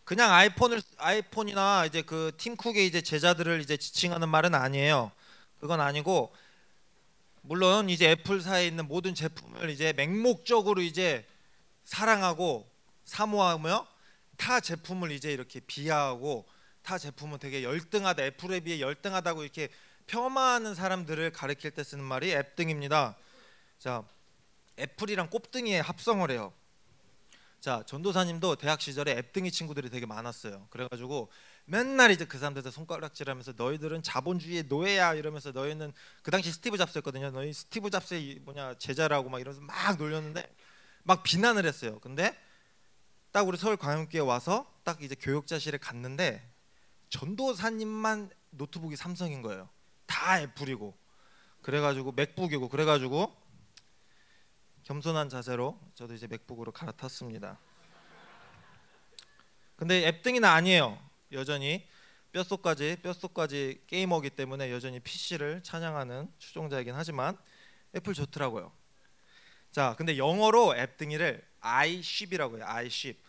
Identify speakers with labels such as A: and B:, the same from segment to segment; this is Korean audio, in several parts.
A: 그냥 아이폰이나 이제 그 팀쿡의 이제 제자들을 이제 지칭하는 말은 아니에요. 그건 아니고 물론 이제 애플사에 있는 모든 제품을 이제 맹목적으로 이제 사랑하고 사모하며 타 제품을 이제 이렇게 비하하고 타 제품은 되게 열등하다, 애플에 비해 열등하다고 이렇게 폄하하는 사람들을 가리킬 때 쓰는 말이 앱등입니다. 자, 애플이랑 꼽등이의 합성을 해요. 자, 전도사님도 대학 시절에 앱등이 친구들이 되게 많았어요. 그래가지고 맨날 이제 그 사람들한테 손가락질하면서 너희들은 자본주의의 노예야 이러면서 너희는 그 당시 스티브 잡스였거든요. 너희 스티브 잡스의 뭐냐 제자라고 막 이러면서 막 놀렸는데 막 비난을 했어요. 근데 딱 우리 서울 광역교회 와서 딱 이제 교육자실에 갔는데 전도사님만 노트북이 삼성인 거예요. 다 애플이고 그래가지고 맥북이고 그래가지고 겸손한 자세로 저도 이제 맥북으로 갈아탔습니다. 근데 앱등이는 아니에요. 여전히 뼛속까지 게이머기 때문에 여전히 PC를 찬양하는 추종자이긴 하지만 애플 좋더라고요. 자, 근데 영어로 앱등이를 iShip이라고 해요. iShip.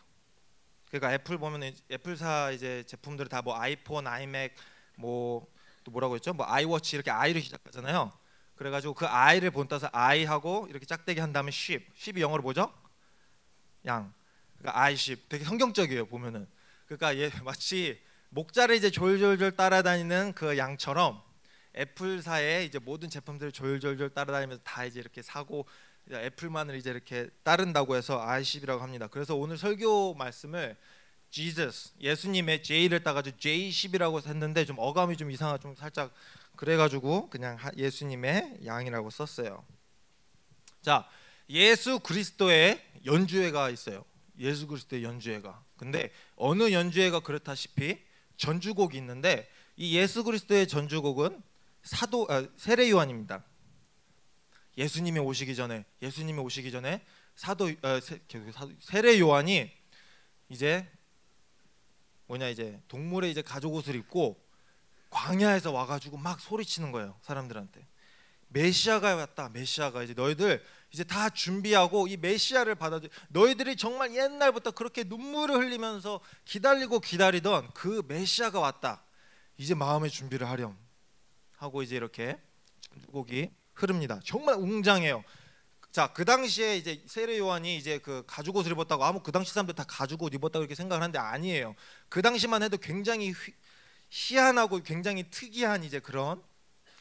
A: 그러니까 애플 보면 애플사 이제 제품들이 다 뭐 아이폰, 아이맥, 뭐 또 뭐라고 했죠? 뭐 아이워치 이렇게 i로 시작하잖아요. 그래가지고 그 i를 본따서 i하고 이렇게 짝대기 한 다음에 ship이 영어로 뭐죠? 양. 그러니까 iShip. 되게 성경적이에요 보면은. 그러니까 얘 마치 목자를 이제 졸졸졸 따라다니는 그 양처럼 애플사의 이제 모든 제품들을 졸졸졸 따라다니면서 다 이제 이렇게 사고 애플만을 이제 이렇게 따른다고 해서 iShip이라고 합니다. 그래서 오늘 설교 말씀을 Jesus, 예수님의 J를 따가지고 J10이라고 했는데 좀 어감이 좀 이상하 좀 살짝 그래가지고 그냥 예수님의 양이라고 썼어요. 자, 예수 그리스도의 연주회가 있어요. 예수 그리스도의 연주회가. 근데 어느 연주회가 그렇다시피 전주곡이 있는데 이 예수 그리스도의 전주곡은 세례 요한입니다. 예수님이 오시기 전에 세례 요한이 이제 뭐냐 이제 동물의 이제 가죽 옷을 입고 광야에서 와가지고 막 소리치는 거예요 사람들한테. 메시아가 왔다. 메시아가 이제 너희들 이제 다 준비하고 이 메시아를 받아들. 너희들이 정말 옛날부터 그렇게 눈물을 흘리면서 기다리던 그 메시아가 왔다. 이제 마음의 준비를 하렴 하고 이제 이렇게 곡이 흐릅니다. 정말 웅장해요. 자, 그 당시에 이제 세례 요한이 이제 그 가죽 옷을 입었다고 아무 그 당시 사람들 다 가죽 옷 입었다고 이렇게 생각을 하는데 아니에요. 그 당시만 해도 굉장히 희한하고 굉장히 특이한 이제 그런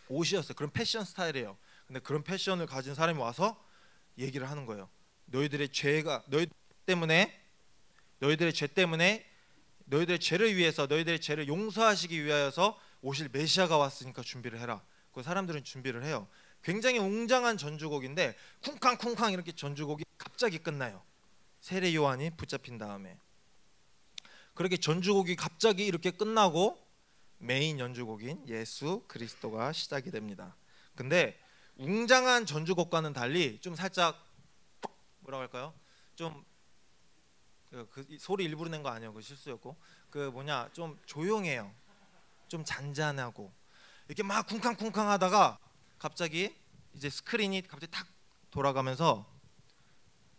A: 옷이었어요. 그런 패션 스타일이에요. 근데 그런 패션을 가진 사람이 와서 얘기를 하는 거예요. 너희들의 죄 때문에 너희들의 죄를 위해서 너희들의 죄를 용서하시기 위하여서 오실 메시아가 왔으니까 준비를 해라. 그 사람들은 준비를 해요. 굉장히 웅장한 전주곡인데 쿵쾅쿵쾅 이렇게 전주곡이 갑자기 끝나요. 세례 요한이 붙잡힌 다음에 그렇게 전주곡이 갑자기 이렇게 끝나고 메인 연주곡인 예수 그리스도가 시작이 됩니다. 근데 웅장한 전주곡과는 달리 좀 살짝 뭐라고 할까요? 좀 그 소리 일부러 낸 거 아니에요. 그 실수였고 그 뭐냐 좀 조용해요. 좀 잔잔하고 이렇게 막 쿵쾅쿵쾅 하다가 갑자기 이제 스크린이 갑자기 탁 돌아가면서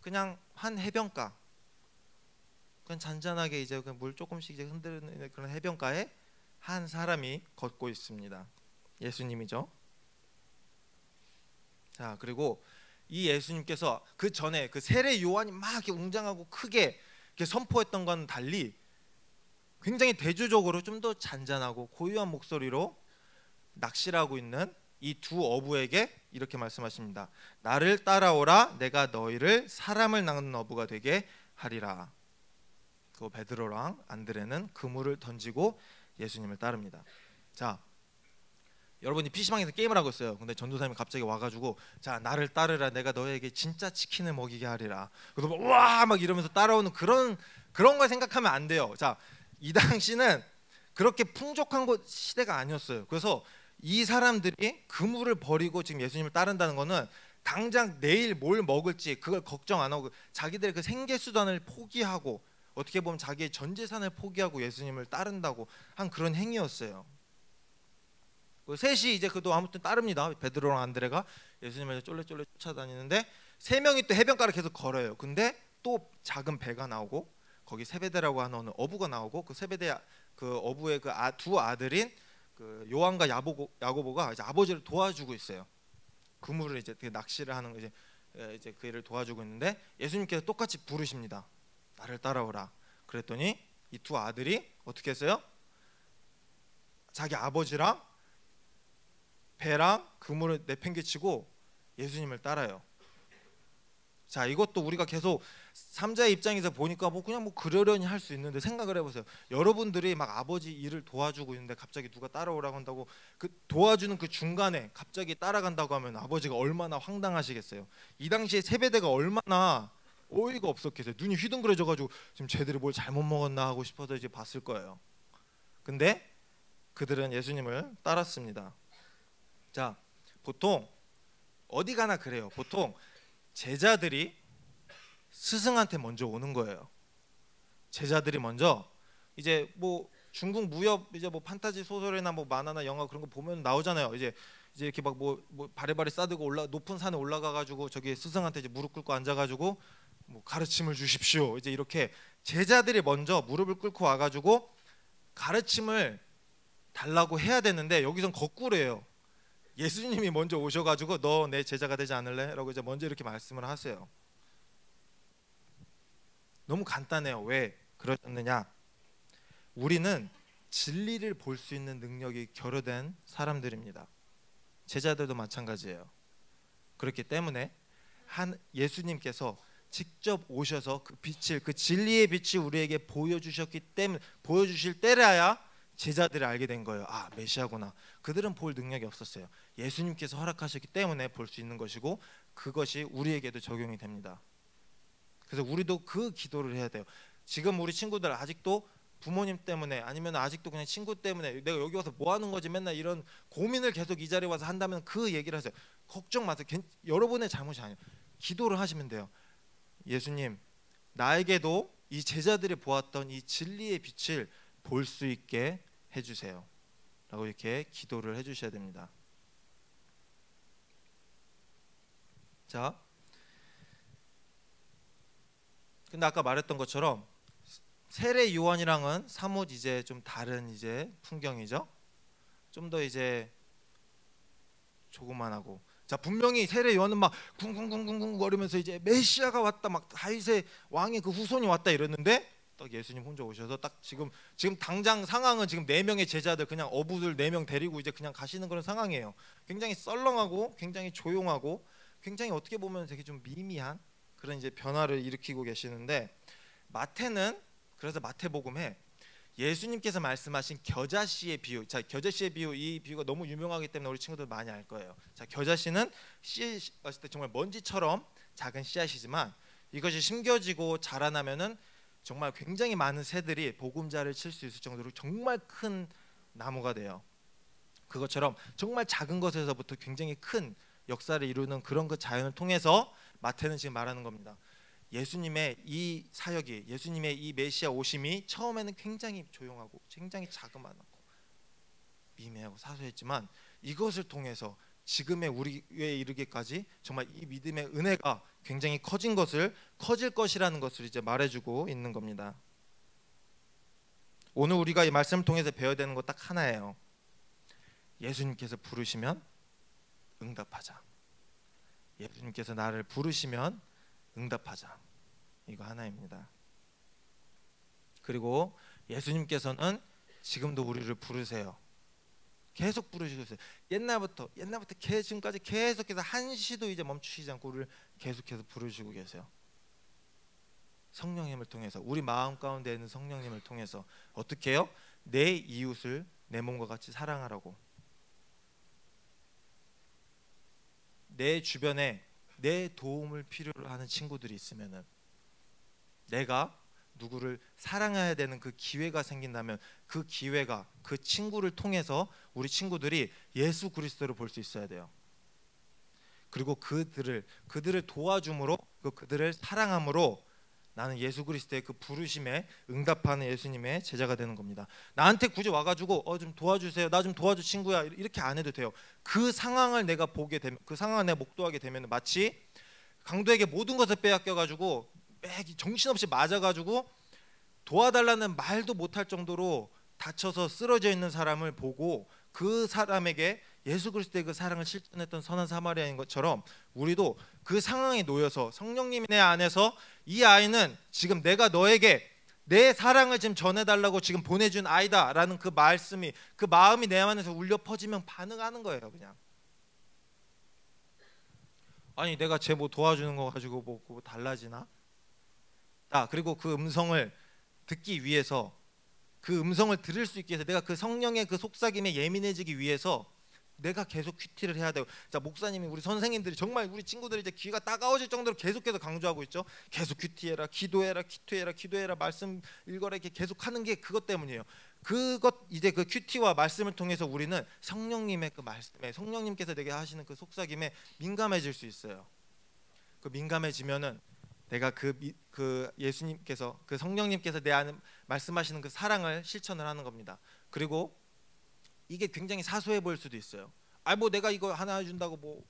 A: 그냥 한 해변가 그냥 잔잔하게 이제 물 조금씩 이제 흔드는 그런 해변가에 한 사람이 걷고 있습니다. 예수님이죠. 자, 그리고 이 예수님께서 그 전에 그 세례 요한이 막 이렇게 웅장하고 크게 이렇게 선포했던 건 달리 굉장히 대조적으로 좀 더 잔잔하고 고요한 목소리로 낚시하고 있는 이 두 어부에게 이렇게 말씀하십니다. 나를 따라오라. 내가 너희를 사람을 낚는 어부가 되게 하리라. 그 베드로랑 안드레는 그물을 던지고 예수님을 따릅니다. 자, 여러분이 PC방에서 게임을 하고 있어요. 근데 전도사님이 갑자기 와가지고 자 나를 따르라. 내가 너에게 진짜 치킨을 먹이게 하리라. 그래서 막 이러면서 따라오는 그런 걸 생각하면 안 돼요. 자, 이 당시는 그렇게 풍족한 시대가 아니었어요. 그래서 이 사람들이 그물을 버리고 지금 예수님을 따른다는 거는 당장 내일 뭘 먹을지 그걸 걱정 안 하고 자기들의 그 생계 수단을 포기하고 어떻게 보면 자기의 전 재산을 포기하고 예수님을 따른다고 한 그런 행위였어요. 그 셋이 이제 그도 아무튼 따릅니다. 베드로랑 안드레가 예수님을 쫄래쫄래 쫓아다니는데 세 명이 또 해변가를 계속 걸어요. 근데 또 작은 배가 나오고 거기 세베대라고 하는 어부가 나오고 그 세베대 그 어부의 그 두 아들인 그 요한과 야고보가 이제 아버지를 도와주고 있어요. 그물을 이제 낚시를 하는 이제 그 일을 도와주고 있는데 예수님께서 똑같이 부르십니다. 나를 따라오라. 그랬더니 이 두 아들이 어떻게 했어요? 자기 아버지랑 배랑 그물을 내팽개치고 예수님을 따라요. 자, 이것도 우리가 계속 삼자의 입장에서 보니까 뭐 그냥 뭐 그러려니 할 수 있는데 생각을 해보세요. 여러분들이 막 아버지 일을 도와주고 있는데 갑자기 누가 따라오라고 한다고 그 도와주는 그 중간에 갑자기 따라간다고 하면 아버지가 얼마나 황당하시겠어요. 이 당시에 세베대가 얼마나 어이가 없었겠어요. 눈이 휘둥그레져가지고 지금 쟤들이 뭘 잘못 먹었나 하고 싶어서 이제 봤을 거예요. 근데 그들은 예수님을 따랐습니다. 자, 보통 어디 가나 그래요. 보통 제자들이 스승한테 먼저 오는 거예요. 제자들이 먼저 이제 뭐 중국 무협 이제 뭐 판타지 소설이나 뭐 만화나 영화 그런 거 보면 나오잖아요. 이제 이렇게 막 뭐 바리바리 싸들고 높은 산에 올라가 가지고 저기 스승한테 이제 무릎 꿇고 앉아 가지고 뭐 가르침을 주십시오. 이제 이렇게 제자들이 먼저 무릎을 꿇고 와 가지고 가르침을 달라고 해야 되는데 여기선 거꾸로예요. 예수님이 먼저 오셔가지고 너 내 제자가 되지 않을래? 라고 이제 먼저 이렇게 말씀을 하세요. 너무 간단해요. 왜 그러셨느냐? 우리는 진리를 볼 수 있는 능력이 결여된 사람들입니다. 제자들도 마찬가지예요. 그렇기 때문에 예수님께서 직접 오셔서 그 빛을 그 진리의 빛이 우리에게 보여주실 때라야 제자들이 알게 된 거예요. 아, 메시아구나. 그들은 볼 능력이 없었어요. 예수님께서 허락하셨기 때문에 볼 수 있는 것이고 그것이 우리에게도 적용이 됩니다. 그래서 우리도 그 기도를 해야 돼요. 지금 우리 친구들 아직도 부모님 때문에 아니면 아직도 그냥 친구 때문에 내가 여기 와서 뭐 하는 거지 맨날 이런 고민을 계속 이 자리에 와서 한다면 그 얘기를 하세요. 걱정 마세요. 여러분의 잘못이 아니에요. 기도를 하시면 돼요. 예수님, 나에게도 이 제자들이 보았던 이 진리의 빛을 볼 수 있게 해주세요 라고 이렇게 기도를 해주셔야 됩니다. 자, 근데 아까 말했던 것처럼 세례 요한이랑은 사뭇 이제 좀 다른 이제 풍경이죠. 좀 더 이제 조그만하고, 자 분명히 세례 요한은 막 쿵쿵쿵쿵쿵 거리면서 이제 메시아가 왔다, 막 다윗의 왕의 그 후손이 왔다 이랬는데 딱 예수님 혼자 오셔서 딱 지금 당장 상황은 지금 4명의 제자들 그냥 어부들 4명 데리고 이제 그냥 가시는 그런 상황이에요. 굉장히 썰렁하고 굉장히 조용하고 굉장히 어떻게 보면 되게 좀 미미한 그런 이제 변화를 일으키고 계시는데, 마태는 그래서 마태복음에 예수님께서 말씀하신 겨자씨의 비유, 자 겨자씨의 비유, 이 비유가 너무 유명하기 때문에 우리 친구들 많이 알 거예요. 자, 겨자씨는 씨앗일 때 정말 먼지처럼 작은 씨앗이지만 이것이 심겨지고 자라나면은 정말 굉장히 많은 새들이 보금자를 칠 수 있을 정도로 정말 큰 나무가 돼요. 그것처럼 정말 작은 것에서부터 굉장히 큰 역사를 이루는 그런 그 자연을 통해서 마태는 지금 말하는 겁니다. 예수님의 이 사역이, 예수님의 이 메시아 오심이 처음에는 굉장히 조용하고 굉장히 자그마하고 미미하고 사소했지만 이것을 통해서 지금의 우리에 이르기까지 정말 이 믿음의 은혜가 굉장히 커질 것이라는 것을 이제 말해주고 있는 겁니다. 오늘 우리가 이 말씀을 통해서 배워야 되는 것 딱 하나예요. 예수님께서 부르시면 응답하자. 예수님께서 나를 부르시면 응답하자. 이거 하나입니다. 그리고 예수님께서는 지금도 우리를 부르세요. 계속 부르시고 있어요. 옛날부터 지금까지 계속해서 한시도 이제 멈추시지 않고 우리를 계속해서 부르시고 계세요. 성령님을 통해서, 우리 마음 가운데 있는 성령님을 통해서 어떻게 해요? 내 이웃을 내 몸과 같이 사랑하라고. 내 주변에 내 도움을 필요로 하는 친구들이 있으면은, 내가 누구를 사랑해야 되는 그 기회가 생긴다면 그 기회가, 그 친구를 통해서 우리 친구들이 예수 그리스도를 볼 수 있어야 돼요. 그리고 그들을 도와줌으로, 그들을 사랑함으로 나는 예수 그리스도의 그 부르심에 응답하는 예수님의 제자가 되는 겁니다. 나한테 굳이 와가지고 좀 도와주세요, 나 좀 도와줘 친구야, 이렇게 안 해도 돼요. 그 상황을 내가 보게 되면, 그 상황을 내가 목도하게 되면 마치 강도에게 모든 것을 빼앗겨가지고 정신없이 맞아가지고 도와달라는 말도 못할 정도로 다쳐서 쓰러져 있는 사람을 보고 그 사람에게 예수 그리스도의 그 사랑을 실천했던 선한 사마리아인 것처럼 우리도 그 상황에 놓여서 성령님이 내 안에서 이 아이는 지금 내가 너에게 내 사랑을 지금 전해달라고 지금 보내준 아이다라는 그 말씀이, 그 마음이 내 안에서 울려 퍼지면 반응하는 거예요. 그냥 아니 내가 쟤 뭐 도와주는 거 가지고 뭐 달라지나? 그리고 그 음성을 듣기 위해서, 그 음성을 들을 수 있게 해서 내가 그 성령의 그 속삭임에 예민해지기 위해서 내가 계속 큐티를 해야 되고, 자 목사님이 우리 선생님들이 정말 우리 친구들이 이제 귀가 따가워질 정도로 계속해서 강조하고 있죠. 계속 큐티해라, 기도해라, 기도해라, 기도해라, 말씀 읽어라, 이렇게 계속 하는 게 그것 때문이에요. 그것 이제 그 큐티와 말씀을 통해서 우리는 성령님의 그 말씀에, 성령님께서 내게 하시는 그 속삭임에 민감해질 수 있어요. 그 민감해지면은 내가 그 예수님께서, 그 성령님께서 내 안에 말씀하시는 그 사랑을 실천을 하는 겁니다. 그리고 이게 굉장히 사소해 보일 수도 있어요. 뭐 내가 이거 하나 해준다고 뭐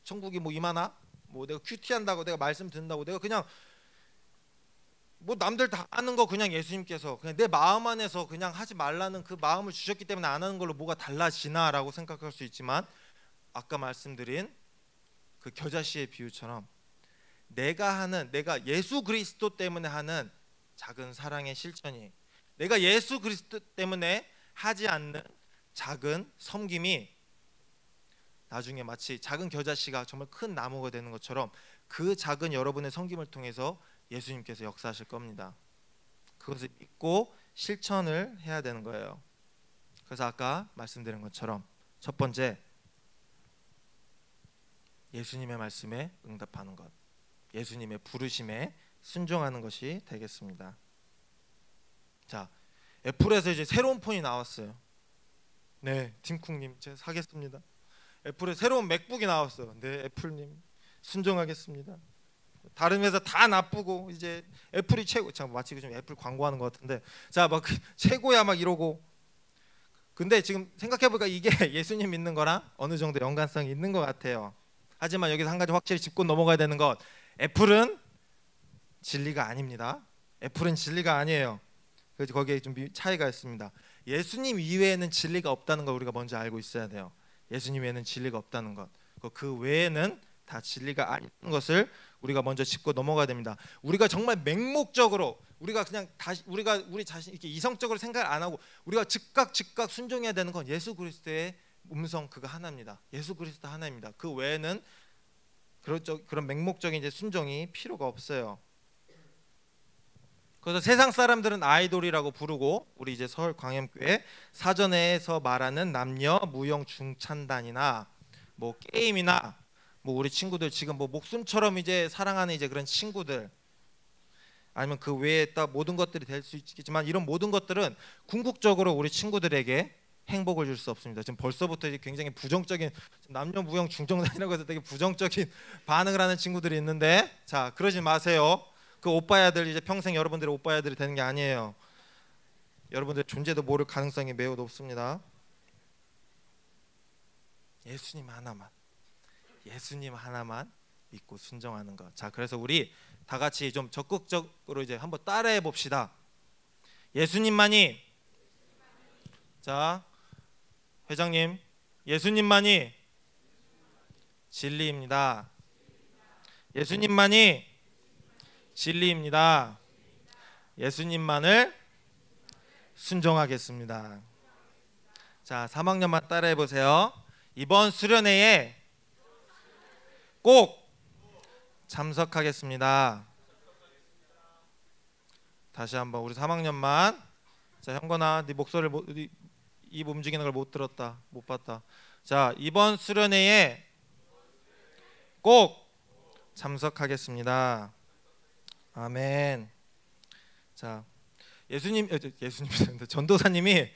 A: 천국이 뭐 임하나? 뭐 내가 큐티한다고, 내가 말씀 듣는다고, 내가 그냥 뭐 남들 다 하는 거 그냥 예수님께서 그냥 내 마음 안에서 그냥 하지 말라는 그 마음을 주셨기 때문에 안 하는 걸로 뭐가 달라지나라고 생각할 수 있지만, 아까 말씀드린 그 겨자씨의 비유처럼 내가 예수 그리스도 때문에 하는 작은 사랑의 실천이, 내가 예수 그리스도 때문에 하지 않는 작은 섬김이 나중에 마치 작은 겨자씨가 정말 큰 나무가 되는 것처럼 그 작은 여러분의 섬김을 통해서 예수님께서 역사하실 겁니다. 그것을 믿고 실천을 해야 되는 거예요. 그래서 아까 말씀드린 것처럼 첫 번째, 예수님의 말씀에 응답하는 것, 예수님의 부르심에 순종하는 것이 되겠습니다. 자, 애플에서 이제 새로운 폰이 나왔어요. 네, 팀쿡님 제가 사겠습니다. 애플에 새로운 맥북이 나왔어요. 네, 애플님 순종하겠습니다. 다른 회사 다 나쁘고 이제 애플이 최고. 참 마치 좀 애플 광고하는 것 같은데, 자 막 최고야 막 이러고. 근데 지금 생각해보니까 이게 예수님 믿는 거랑 어느 정도 연관성이 있는 것 같아요. 하지만 여기서 한 가지 확실히 짚고 넘어가야 되는 것, 애플은 진리가 아닙니다. 애플은 진리가 아니에요. 그래서 거기에 좀 차이가 있습니다. 예수님 이외에는 진리가 없다는 걸 우리가 먼저 알고 있어야 돼요. 예수님 외에는 진리가 없다는 것, 그 외에는 다 진리가 아닌 것을 우리가 먼저 짚고 넘어가야 됩니다. 우리가 정말 맹목적으로, 우리가 그냥 다시 우리 자신 이렇게 이성적으로 생각 안 하고 우리가 즉각 순종해야 되는 건 예수 그리스도의 음성, 그거 하나입니다. 예수 그리스도 하나입니다. 그 외에는 그런 맹목적인 이제 순종이 필요가 없어요. 그래서 세상 사람들은 아이돌이라고 부르고, 우리 이제 서울 광염교회 사전에서 말하는 남녀 무용 중찬단이나 뭐 게임이나 뭐 우리 친구들 지금 뭐 목숨처럼 이제 사랑하는 이제 그런 친구들, 아니면 그 외에 또 모든 것들이 될 수 있겠지만, 이런 모든 것들은 궁극적으로 우리 친구들에게 행복을 줄 수 없습니다. 지금 벌써부터 이제 굉장히 부정적인, 남녀 무용 중정단이라고 해서 되게 부정적인 반응을 하는 친구들이 있는데, 자 그러지 마세요. 그 오빠야들 이제 평생 여러분들의 오빠야들이 되는 게 아니에요. 여러분들의 존재도 모를 가능성이 매우 높습니다. 예수님 하나만 믿고 순종하는 것. 자, 그래서 우리 다 같이 좀 적극적으로 이제 한번 따라해 봅시다. 예수님만이, 자 회장님, 예수님만이 진리입니다. 예수님만이 진리입니다. 예수님만을 순종하겠습니다. 자, 3학년만 따라해 보세요. 이번 수련회에 꼭 참석하겠습니다. 다시 한번 우리 3학년만. 자, 형건아, 네 목소리를 입 움직이는 걸 못 들었다, 못 봤다. 자, 이번 수련회에 꼭 참석하겠습니다. 아멘. 자, 예수님 전도사님이,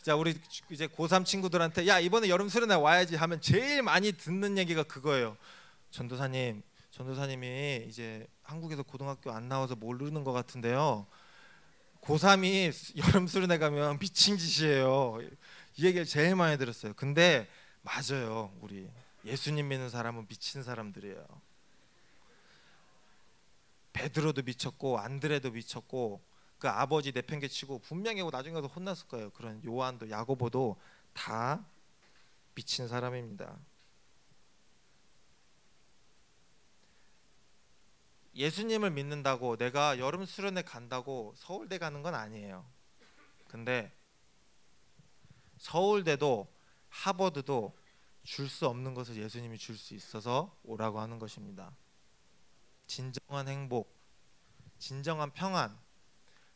A: 자 우리 이제 고3 친구들한테 야 이번에 여름 수련회 와야지 하면 제일 많이 듣는 얘기가 그거예요. 전도사님이 이제 한국에서 고등학교 안 나와서 모르는 것 같은데요, 고3이 여름 수련회 가면 미친 짓이에요. 이 얘기를 제일 많이 들었어요. 근데 맞아요. 우리 예수님 믿는 사람은 미친 사람들이에요. 베드로도 미쳤고 안드레도 미쳤고 그 아버지 내팽개치고 분명히 나중에 가서 혼났을 거예요. 그런 요한도 야고보도 다 미친 사람입니다. 예수님을 믿는다고 내가 여름 수련회 간다고 서울대 가는 건 아니에요. 근데 서울대도 하버드도 줄 수 없는 것을 예수님이 줄 수 있어서 오라고 하는 것입니다. 진정한 행복, 진정한 평안,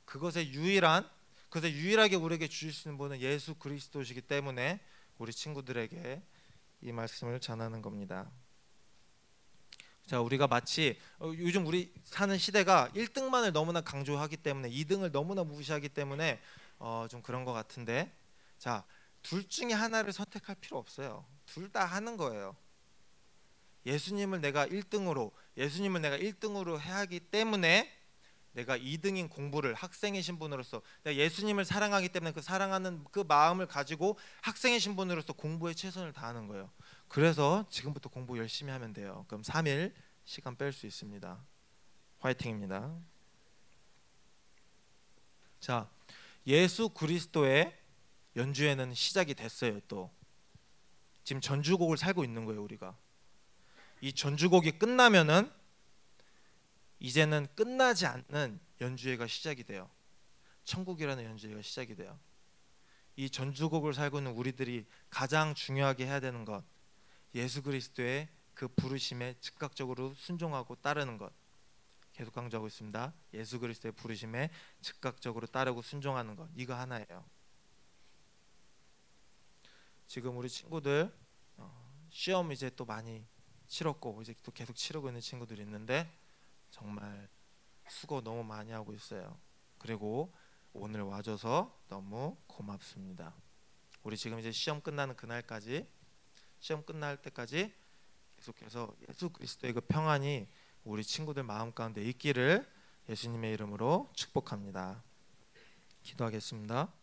A: 그것에 유일하게 우리에게 주실 수 있는 분은 예수 그리스도시기 때문에 우리 친구들에게 이 말씀을 전하는 겁니다. 자, 우리가 마치 요즘 우리 사는 시대가 1등만을 너무나 강조하기 때문에 2등을 너무나 무시하기 때문에 좀 그런 것 같은데, 자, 둘 중에 하나를 선택할 필요 없어요. 둘 다 하는 거예요. 예수님을 내가 1등으로 해야 하기 때문에 내가 2등인 공부를 학생의 신분으로서 내가 예수님을 사랑하기 때문에 그 사랑하는 그 마음을 가지고 학생의 신분으로서 공부에 최선을 다하는 거예요. 그래서 지금부터 공부 열심히 하면 돼요. 그럼 3일 시간 뺄 수 있습니다. 화이팅입니다. 자, 예수 그리스도의 연주회는 시작이 됐어요. 또 지금 전주곡을 살고 있는 거예요. 우리가 이 전주곡이 끝나면은 이제는 끝나지 않는 연주회가 시작이 돼요. 천국이라는 연주회가 시작이 돼요. 이 전주곡을 살고 있는 우리들이 가장 중요하게 해야 되는 것, 예수 그리스도의 그 부르심에 즉각적으로 순종하고 따르는 것. 계속 강조하고 있습니다. 예수 그리스도의 부르심에 즉각적으로 따르고 순종하는 것, 이거 하나예요. 지금 우리 친구들 시험 이제 또 많이 치렀고 이제 또 계속 치르고 있는 친구들이 있는데 정말 수고 너무 많이 하고 있어요. 그리고 오늘 와줘서 너무 고맙습니다. 우리 지금 이제 시험 끝나는 그날까지, 시험 끝날 때까지 계속해서 예수 그리스도의 그 평안이 우리 친구들 마음 가운데 있기를 예수님의 이름으로 축복합니다. 기도하겠습니다.